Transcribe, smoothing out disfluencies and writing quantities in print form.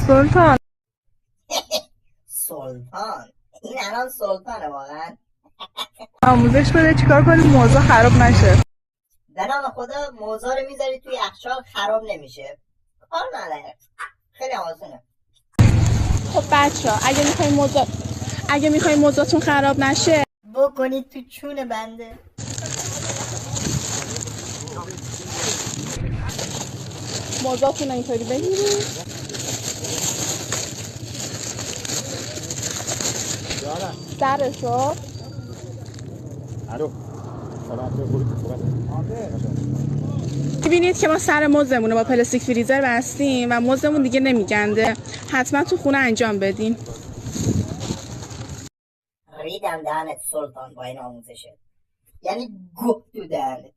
سلطان. سلطان؟ این الان سلطانه واقعا؟ آموزش بده چیکار کنیم موضوع خراب نشه. به نام خدا موضوع رو میذاری توی یخچال خراب نمیشه. کار نداره، خیلی آسونه. خب بچه ها اگه میخوایم موضوعتون خراب نشه بکنید تو چون بنده. موضوعتون رو اینطوری بگیرید. سرشو میبینید که ما سر مزمون رو با پلاستیک فریزر بستیم و مزمون دیگه نمیگنده. حتما تو خونه انجام بدین. ریدم دهنت سلطان با این آموزشه، یعنی گوه تو دهنت.